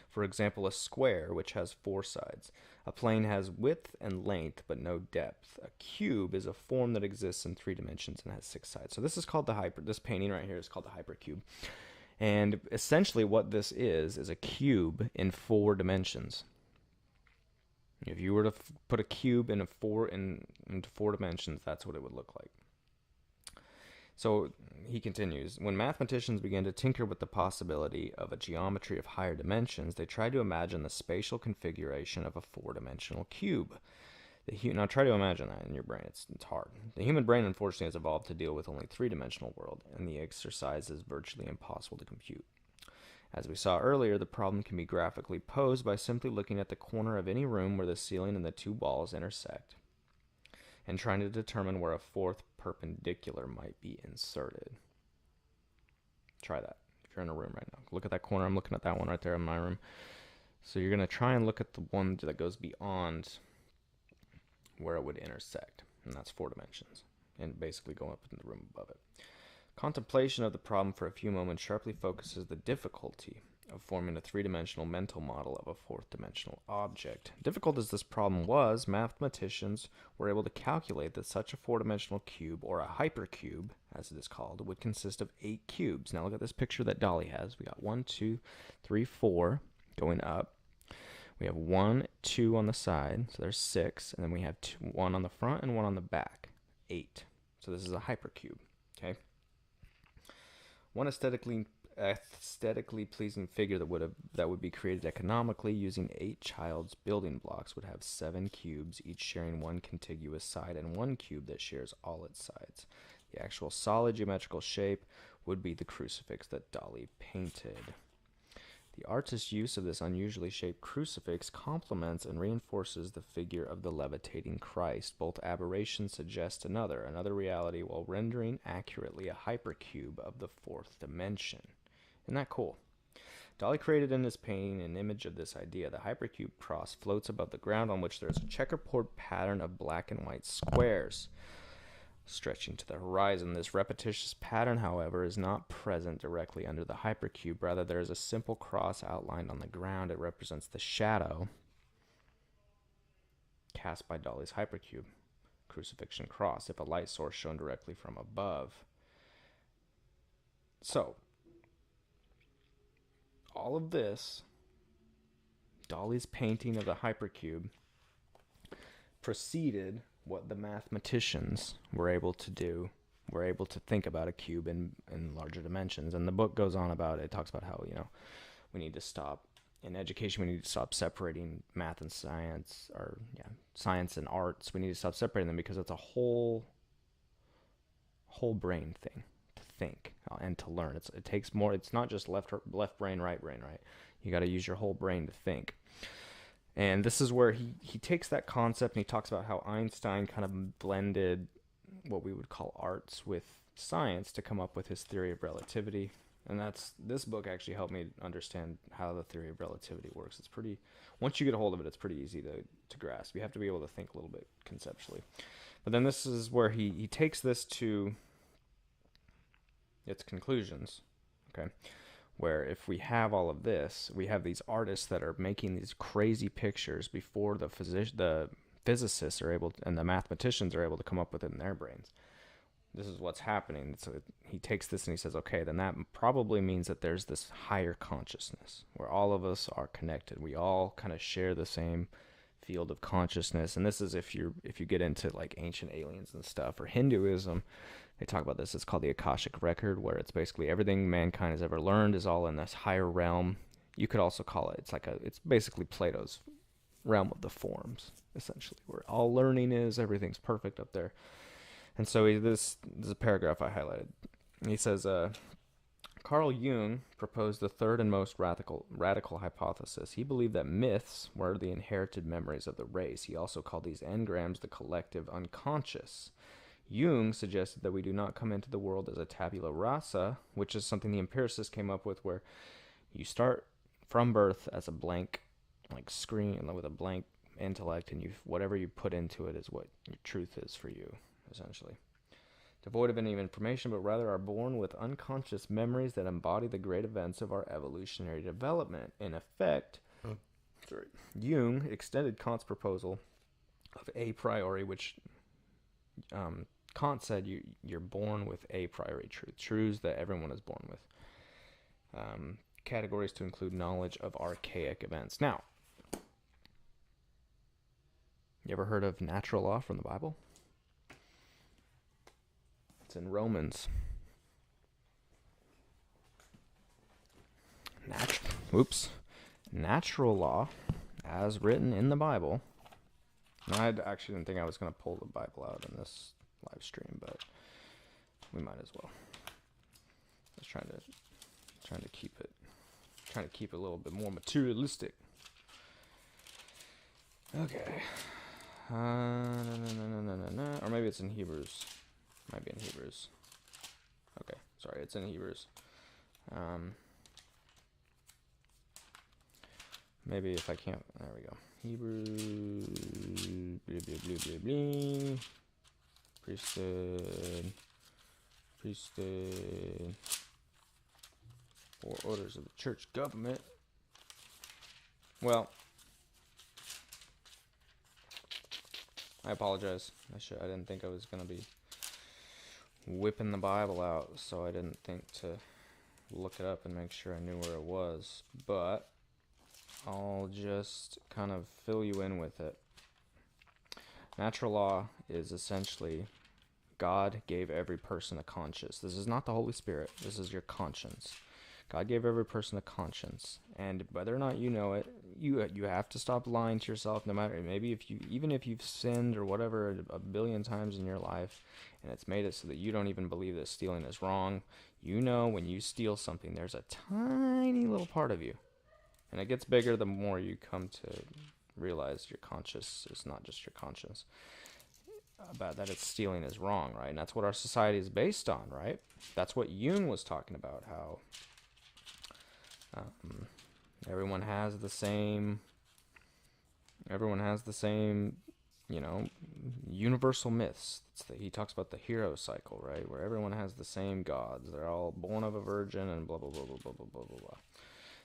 Speaker 1: For example, a square, which has four sides. A plane has width and length, but no depth. A cube is a form that exists in three dimensions and has six sides. So this is called this painting right here is called the hypercube. And essentially what this is a cube in four dimensions. If you were to put a cube into four dimensions, that's what it would look like. So he continues, when mathematicians began to tinker with the possibility of a geometry of higher dimensions, they tried to imagine the spatial configuration of a four-dimensional cube. Now try to imagine that in your brain. It's hard. The human brain, unfortunately, has evolved to deal with only three-dimensional world, and the exercise is virtually impossible to compute. As we saw earlier, the problem can be graphically posed by simply looking at the corner of any room where the ceiling and the two walls intersect, and trying to determine where a fourth perpendicular might be inserted. Try that if you're in a room right now. Look at that corner. I'm looking at that one right there in my room. So you're going to try and look at the one that goes beyond where it would intersect, and that's four dimensions, and basically go up in the room above it. Contemplation of the problem for a few moments sharply focuses the difficulty of forming a three-dimensional mental model of a fourth-dimensional object. Difficult as this problem was, mathematicians were able to calculate that such a four-dimensional cube, or a hypercube, as it is called, would consist of 8 cubes. Now look at this picture that Dali has. We got 1, 2, 3, 4 going up. We have 1, 2 on the side, so there's 6, and then we have 1 on the front and 1 on the back, 8. So this is a hypercube, okay? One aesthetically aesthetically pleasing figure that would be created economically using 8 child's building blocks would have 7 cubes, each sharing one contiguous side, and 1 cube that shares all its sides. The actual solid geometrical shape would be the crucifix that Dali painted. The artist's use of this unusually shaped crucifix complements and reinforces the figure of the levitating Christ. Both aberrations suggest another reality, while rendering accurately a hypercube of the 4th dimension. Isn't that cool? Dali created in his painting an image of this idea. The hypercube cross floats above the ground, on which there is a checkerboard pattern of black and white squares stretching to the horizon. This repetitious pattern, however, is not present directly under the hypercube. Rather, there is a simple cross outlined on the ground. It represents the shadow cast by Dali's hypercube crucifixion cross, if a light source shone directly from above. So, all of this, Dali's painting of the hypercube, preceded what the mathematicians were able to do, were able to think about a cube in larger dimensions. And the book goes on about it. It talks about how, we need to stop, in education, we need to stop separating math and science, or science and arts. We need to stop separating them because it's a whole brain thing to think and to learn. It takes more. It's not just left brain, right brain, right? You got to use your whole brain to think. And this is where he takes that concept and he talks about how Einstein kind of blended what we would call arts with science to come up with his theory of relativity. And this book actually helped me understand how the theory of relativity works. It's pretty, once you get a hold of it, it's pretty easy to grasp. You have to be able to think a little bit conceptually. But then this is where he takes this to its conclusions, okay? Where if we have all of this, we have these artists that are making these crazy pictures before the physicists are able to, and the mathematicians are able to come up with it in their brains. This is what's happening. So he takes this and he says, okay, then that probably means that there's this higher consciousness where all of us are connected. We all kind of share the same field of consciousness. And this is if you get into like ancient aliens and stuff, or Hinduism, they talk about this. It's called the Akashic Record, where it's basically everything mankind has ever learned is all in this higher realm. You could also call it, it's basically Plato's realm of the forms, essentially, where all learning is, everything's perfect up there. And so this is a paragraph I highlighted. He says, Carl Jung proposed the third and most radical hypothesis. He believed that myths were the inherited memories of the race. He also called these engrams the collective unconscious. Jung suggested that we do not come into the world as a tabula rasa, which is something the empiricists came up with, where you start from birth as a blank screen with a blank intellect, and whatever you put into it is what your truth is for you, essentially. Devoid of any information, but rather are born with unconscious memories that embody the great events of our evolutionary development. In effect, Jung extended Kant's proposal of a priori, which Kant said you're born with a priori truths that everyone is born with. Categories to include knowledge of archaic events. Now, you ever heard of natural law from the Bible? It's in Romans. Natural law, as written in the Bible. I actually didn't think I was going to pull the Bible out in this live stream, but we might as well. I was trying to keep it a little bit more materialistic. Okay. Or maybe it's in Hebrews. Might be in Hebrews. Okay, sorry, it's in Hebrews. Maybe if I can't, there we go. Hebrews, blah, blah, blah, blah, blah. Priesthood, or orders of the church government. Well, I apologize. I didn't think I was gonna be whipping the Bible out, so I didn't think to look it up and make sure I knew where it was. But I'll just kind of fill you in with it. Natural law is essentially God gave every person a conscience. This is not the Holy Spirit. This is your conscience. God gave every person a conscience, and whether or not you know it, you have to stop lying to yourself. No matter, maybe even if you've sinned or whatever a billion times in your life, and it's made it so that you don't even believe that stealing is wrong. You know, when you steal something, there's a tiny little part of you, and it gets bigger the more you come to realize your conscience is not just your conscience. About that, it's stealing is wrong, right? And that's what our society is based on, right? That's what Jung was talking about, how everyone has the same, universal myths. He talks about the hero cycle, right? Where everyone has the same gods. They're all born of a virgin and blah, blah, blah, blah, blah, blah, blah, blah, blah.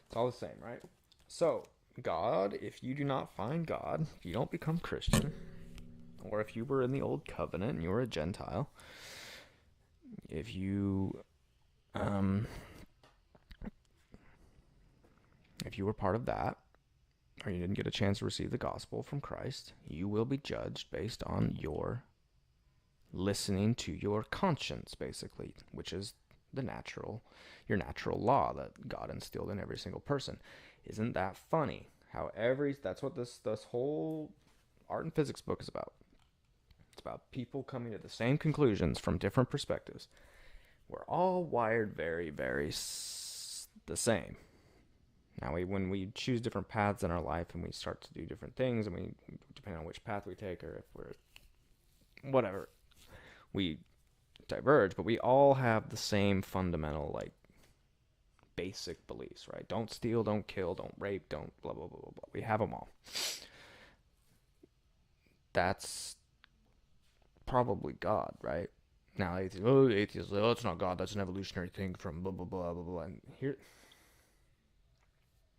Speaker 1: It's all the same, right? So, God, if you do not find God, if you don't become Christian, or if you were in the old covenant and you were a Gentile, if you were part of that, or you didn't get a chance to receive the gospel from Christ, you will be judged based on your listening to your conscience, basically, which is your natural law that God instilled in every single person. Isn't that funny? That's what this whole art and physics book is about. It's about people coming to the same conclusions from different perspectives. We're all wired very, very the same. Now, when we choose different paths in our life and we start to do different things, and depending on which path we take, or if we're whatever, we diverge, but we all have the same fundamental, basic beliefs, right? Don't steal, don't kill, don't rape, don't blah, blah, blah, blah, blah. We have them all. That's probably God, right? Now, atheists, it's not God, that's an evolutionary thing from blah, blah, blah, blah, blah. And here,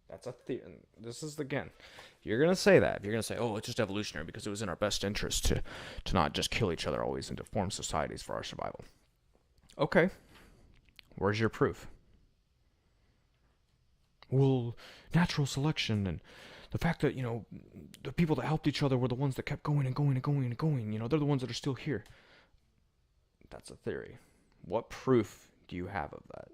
Speaker 1: that's a theory. This is, again, if you're going to say that, if you're going to say, it's just evolutionary because it was in our best interest to not just kill each other always and to form societies for our survival. Okay. Where's your proof? Well, natural selection and the fact that, the people that helped each other were the ones that kept going and going and going and going. They're the ones that are still here. That's a theory. What proof do you have of that?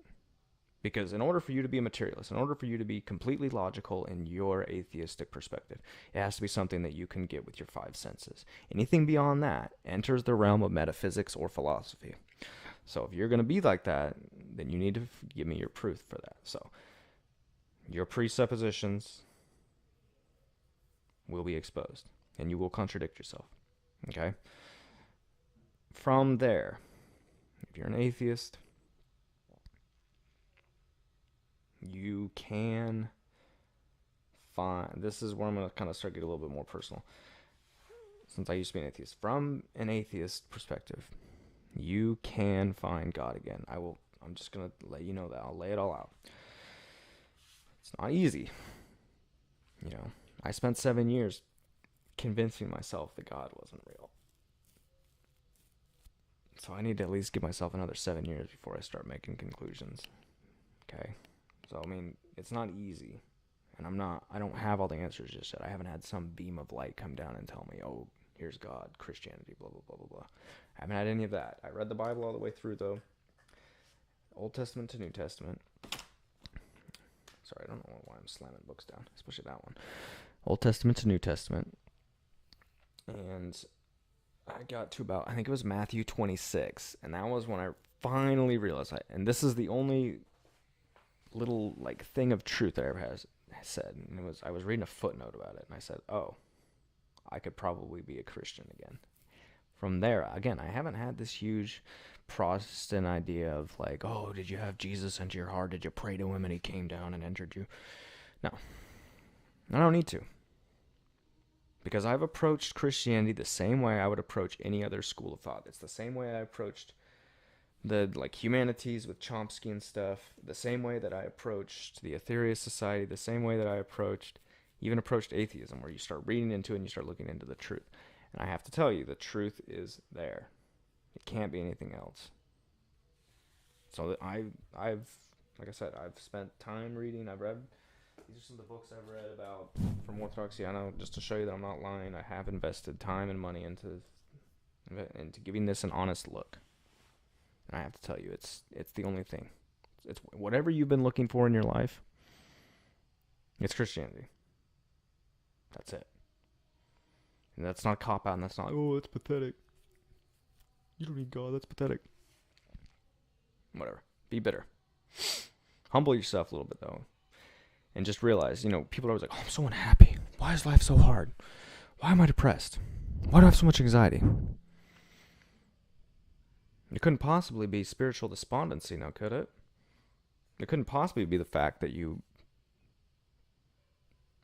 Speaker 1: Because in order for you to be a materialist, in order for you to be completely logical in your atheistic perspective, it has to be something that you can get with your five senses. Anything beyond that enters the realm of metaphysics or philosophy. So if you're going to be like that, then you need to give me your proof for that. So your presuppositions will be exposed, and you will contradict yourself. Okay? From there, if you're an atheist, you can find, this is where I'm going to kind of start getting a little bit more personal, since I used to be an atheist. From an atheist perspective, you can find God again. I'm just going to let you know that. I'll lay it all out. It's not easy. I spent 7 years convincing myself that God wasn't real. So I need to at least give myself another 7 years before I start making conclusions. Okay? So, it's not easy. And I don't have all the answers just yet. I haven't had some beam of light come down and tell me, here's God, Christianity, blah, blah, blah, blah, blah. I haven't had any of that. I read the Bible all the way through, though. Old Testament to New Testament. Sorry, I don't know why I'm slamming books down, especially that one. Old Testament to New Testament. And I got to about, I think it was Matthew 26. And that was when I finally realized, and this is the only little thing of truth that I ever said. And I was reading a footnote about it. And I said, I could probably be a Christian again. From there, again, I haven't had this huge Protestant idea of did you have Jesus into your heart? Did you pray to him and he came down and entered you? No. I don't need to. Because I've approached Christianity the same way I would approach any other school of thought. It's the same way I approached the humanities with Chomsky and stuff, the same way that I approached the Atheist Society, the same way that I approached atheism, where you start reading into it and you start looking into the truth. And I have to tell you, the truth is there. It can't be anything else. So I've like I said, I've spent time reading. I've read, these are some of the books I've read about from Orthodoxy. I know, just to show you that I'm not lying, I have invested time and money into giving this an honest look. And I have to tell you, it's the only thing. It's whatever you've been looking for in your life. It's Christianity. That's it. And that's not a cop-out, and that's not, oh, it's pathetic. You don't need God, that's pathetic. Whatever. Be bitter. Humble yourself a little bit, though. And just realize, people are always like, oh, I'm so unhappy. Why is life so hard? Why am I depressed? Why do I have so much anxiety? It couldn't possibly be spiritual despondency now, could it? It couldn't possibly be the fact that you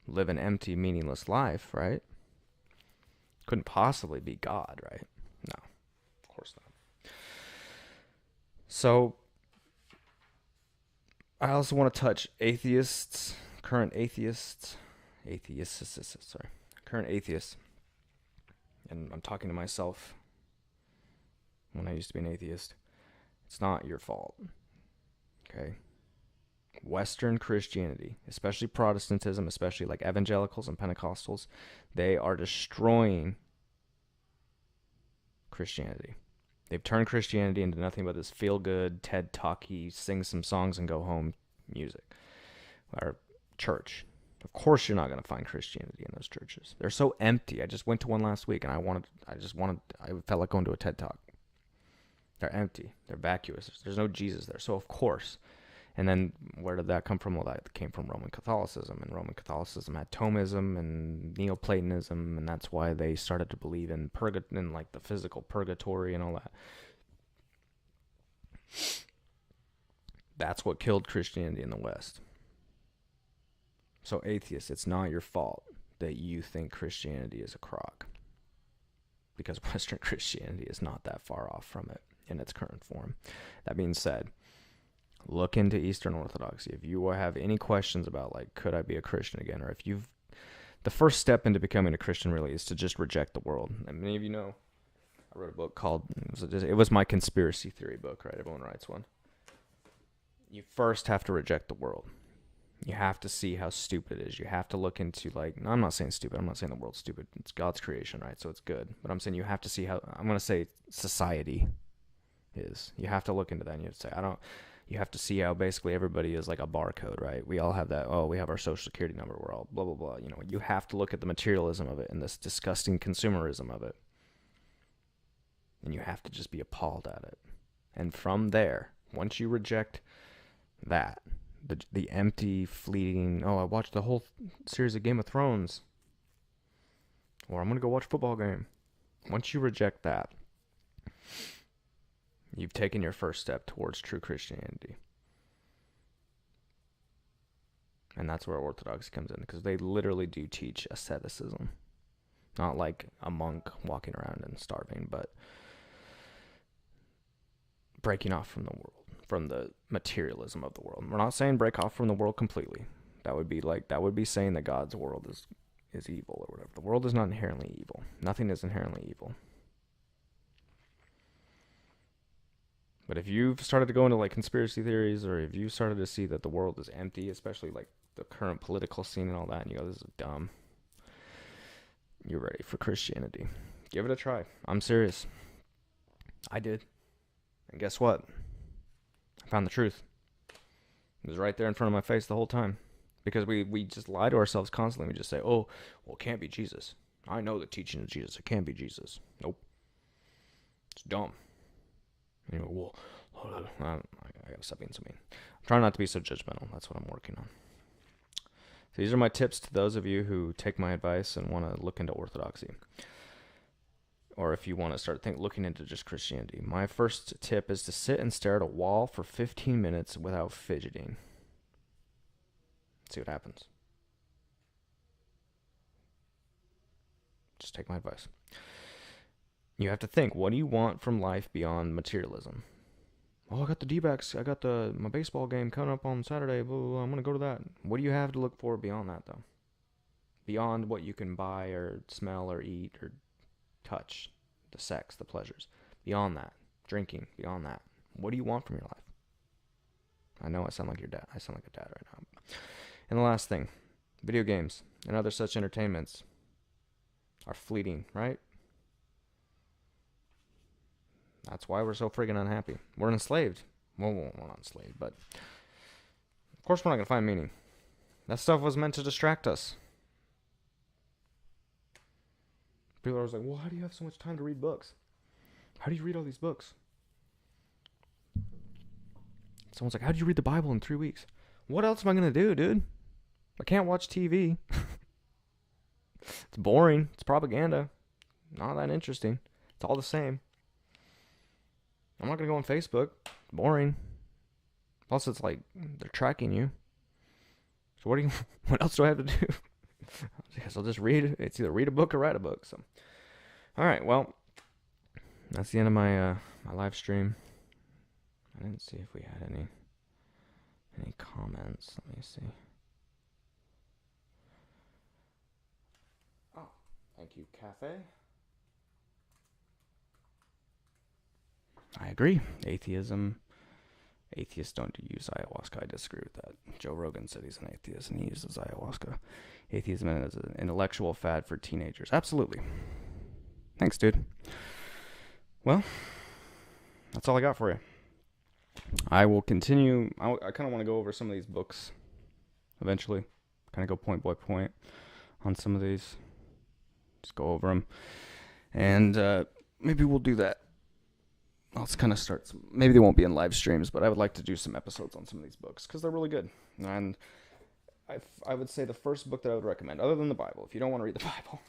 Speaker 1: live an empty, meaningless life, right? Couldn't possibly be God, right? No, of course not. So, I also want to touch current atheists, and I'm talking to myself when I used to be an atheist. It's not your fault, okay? Western Christianity, especially Protestantism, especially like evangelicals and Pentecostals, they are destroying Christianity. They've turned Christianity into nothing but this feel-good, TED Talky, sing some songs and go home music. Or church. Of course you're not going to find Christianity in those churches. They're so empty. I just went to one last week and I felt like going to a TED Talk. They're empty. They're vacuous. There's no Jesus there. So of course. And then where did that come from? Well, that came from Roman Catholicism. And Roman Catholicism had Thomism and Neoplatonism, and that's why they started to believe in like the physical purgatory and all that. That's what killed Christianity in the West. So atheists, it's not your fault that you think Christianity is a crock. Because Western Christianity is not that far off from it in its current form. That being said, look into Eastern Orthodoxy. If you have any questions about, like, could I be a Christian again? Or if you've... The first step into becoming a Christian really is to just reject the world. And many of you know, I wrote a book called... It was my conspiracy theory book, right? Everyone writes one. You first have to reject the world. You have to see how stupid it is. You have to look into, like... No, I'm not saying stupid. I'm not saying the world's stupid. It's God's creation, right? So it's good. But I'm saying you have to see how... I'm going to say society is. You have to look into that and you have to say, You have to see how basically everybody is like a barcode, right? We all have that, we have our social security number, we're all blah, blah, blah. You have to look at the materialism of it and this disgusting consumerism of it. And you have to just be appalled at it. And from there, once you reject that, the empty, fleeting, I watched the whole series of Game of Thrones, or I'm going to go watch a football game. Once you reject that, you've taken your first step towards true Christianity. And that's where Orthodox comes in, because they literally do teach asceticism. Not like a monk walking around and starving, but breaking off from the world, from the materialism of the world. We're not saying break off from the world completely. That would be saying that God's world is evil or whatever. The world is not inherently evil. Nothing is inherently evil. But if you've started to go into like conspiracy theories, or if you started to see that the world is empty, especially like the current political scene and all that, and you go, this is dumb, you're ready for Christianity. Give it a try. I'm serious. I did. And guess what? I found the truth. It was right there in front of my face the whole time. Because we just lie to ourselves constantly. We just say, well, it can't be Jesus. I know the teaching of Jesus. It can't be Jesus. Nope. It's dumb. Well, I gotta stop being so mean. I'm trying not to be so judgmental. That's what I'm working on. So these are my tips to those of you who take my advice and want to look into Orthodoxy. Or if you want to start looking into just Christianity. My first tip is to sit and stare at a wall for 15 minutes without fidgeting. See what happens. Just take my advice. You have to think, what do you want from life beyond materialism? I got the D-backs. I got my baseball game coming up on Saturday. Blah, blah, blah. I'm going to go to that. What do you have to look for beyond that, though? Beyond what you can buy or smell or eat or touch, the sex, the pleasures. Beyond that, drinking, beyond that. What do you want from your life? I know I sound like your dad. I sound like a dad right now. And the last thing, video games and other such entertainments are fleeting, right? That's why we're so friggin' unhappy. We're enslaved. Well, not enslaved, but of course we're not going to find meaning. That stuff was meant to distract us. People are always like, well, how do you have so much time to read books? How do you read all these books? Someone's like, how do you read the Bible in 3 weeks? What else am I going to do, dude? I can't watch TV. It's boring. It's propaganda. Not that interesting. It's all the same. I'm not going to go on Facebook. It's boring. Plus, it's like, they're tracking you. So what else do I have to do? I guess I'll just read. It's either read a book or write a book. So, all right. Well, that's the end of my my live stream. I didn't see if we had any comments. Let me see. Oh, thank you, Cafe. I agree. Atheists don't use ayahuasca. I disagree with that. Joe Rogan said he's an atheist and he uses ayahuasca. Atheism is an intellectual fad for teenagers. Absolutely. Thanks, dude. Well, that's all I got for you. I will continue. I kind of want to go over some of these books eventually. Kind of go point by point on some of these. Just go over them. And maybe we'll do that. Let's kind of start. Maybe they won't be in live streams, but I would like to do some episodes on some of these books because they're really good. And I would say the first book that I would recommend, other than the Bible, if you don't want to read the Bible,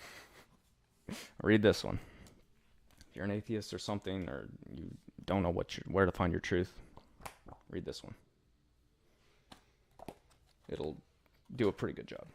Speaker 1: read this one. If you're an atheist or something, or you don't know where to find your truth, read this one. It'll do a pretty good job.